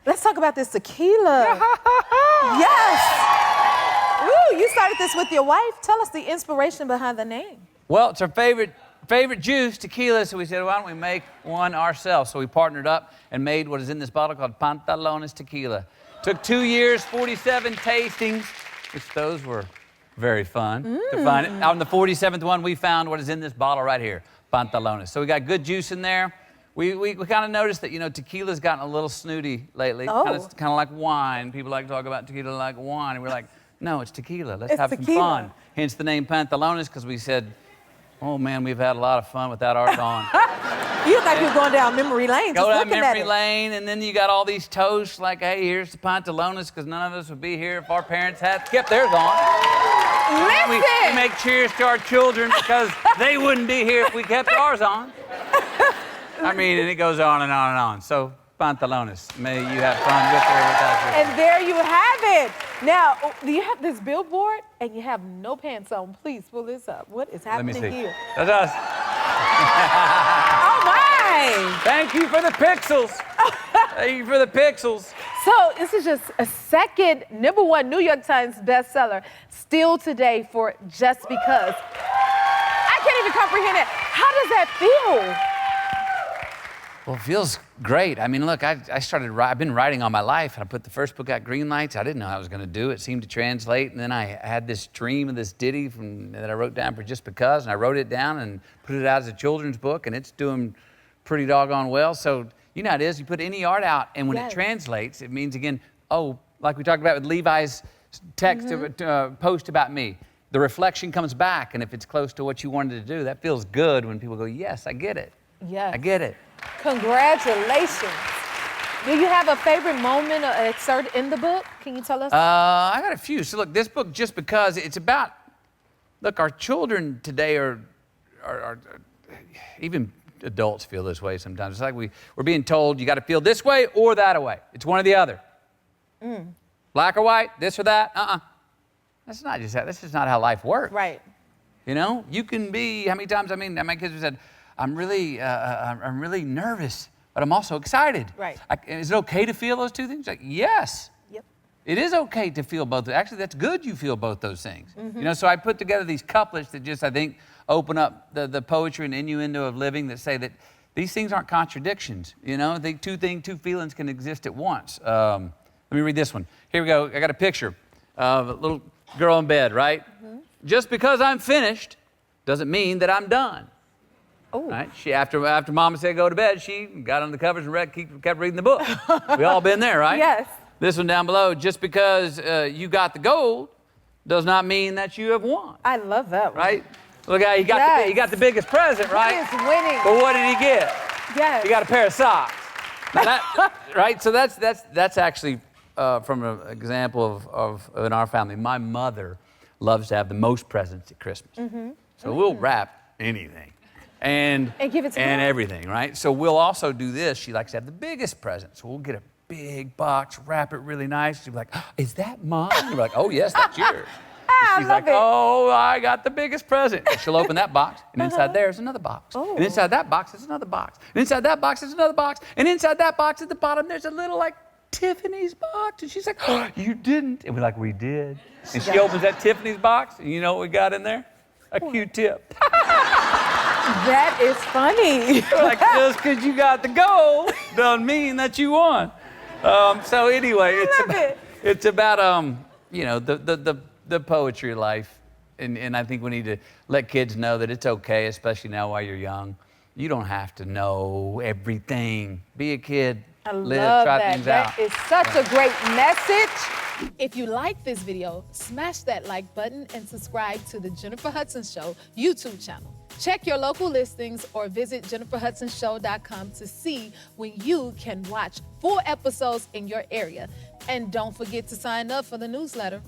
Let's talk about this tequila. Yes. Ooh, you started this with your wife. Tell us the inspiration behind the name. Well, it's our favorite juice, tequila, so we said, why don't we make one ourselves? So we partnered up and made what is in this bottle called Pantalones tequila. Took 2 years, 47 tastings, which those were very fun to find it. On the 47th one, we found what is in this bottle right here, Pantalones. So we got good juice in there. We kind of noticed that, you know, tequila's gotten a little snooty lately. Oh. Kind of like wine. People like to talk about tequila like wine. And we're like, no, it's tequila. Let's have some fun. Hence the name Pantalones, because we said, oh man, we've had a lot of fun without ours on. You look like you're going down memory lane. Go down memory lane, and then you got all these toasts like, hey, here's the Pantalones, because none of us would be here if our parents had kept theirs on. Listen! We make cheers to our children because they wouldn't be here if we kept ours on. I mean, and it goes on and on and on. So, Pantalones, may you have fun with or without your... And there you have it. Now, do you have this billboard and you have no pants on? Please pull this up. What is happening here? Let me see. That's us. Oh, my! Thank you for the pixels. Thank you for the pixels. So this is just a second #1 New York Times bestseller, still today for Just Because. I can't even comprehend it. How does that feel? Well, it feels great. I mean, look, I've been writing all my life, and I put the first book out, Green Lights. I didn't know how I was going to do it. It seemed to translate, and then I had this dream of this ditty that I wrote down for Just Because, and I wrote it down and put it out as a children's book, and it's doing pretty doggone well. So, you know how it is. You put any art out, and when it translates, it means, again, oh, like we talked about with Levi's text post about me. The reflection comes back, and if it's close to what you wanted to do, that feels good when people go, yes, I get it. Yes. I get it. Congratulations. Do you have a favorite moment or excerpt in the book? Can you tell us? I got a few. So look, this book, Just Because, it's about, look, our children today are even adults feel this way sometimes. It's like we're being told you got to feel this way or that way. It's one or the other. Black or white, this or that. That's not just that. That's just not how life works. Right. You know, you can be. How many times? I mean, my kids have said, I'm really nervous, but I'm also excited. Right. Is it okay to feel those two things? Like, yes. Yep. It is okay to feel both. Actually, that's good you feel both those things. You know, so I put together these couplets that just, I think, open up the poetry and innuendo of living that say that these things aren't contradictions. You know, two feelings can exist at once. Let me read this one. Here we go. I got a picture of a little girl in bed, right? Just because I'm finished doesn't mean that I'm done. Oh. Right? She after Mama said go to bed, she got under the covers and kept reading the book. We all been there, right? Yes. This one down below, just because you got the gold does not mean that you have won. I love that one. Right? Look how he got the biggest present, right? He is winning. But what did he get? Yes. He got a pair of socks. Now that, right? So that's actually from an example of in our family. My mother loves to have the most presents at Christmas. So we'll wrap anything. And give it to and her. everything, right? So we'll also do this. She likes to have the biggest present. So we'll get a big box, wrap it really nice. She'll be like, oh, is that mine? And we're like, oh, yes, that's yours. I She's love like, it. oh, I got the biggest present. And she'll open that box, and inside there's another box. Oh. And inside that box is another box. And inside that box is another box. And inside that box at the bottom, there's a little, like, Tiffany's box. And she's like, oh, you didn't. And we're like, we did. And she opens that Tiffany's box, and you know what we got in there? A Q-tip. That is funny. Like, just because you got the gold doesn't mean that you won. So anyway, it's about you know, the poetry of life, and I think we need to let kids know that it's okay, especially now while you're young. You don't have to know everything. Be a kid. Live, try things out. That is such a great message. If you like this video, smash that like button and subscribe to the Jennifer Hudson Show YouTube channel. Check your local listings or visit jenniferhudsonshow.com to see when you can watch full episodes in your area. And don't forget to sign up for the newsletter.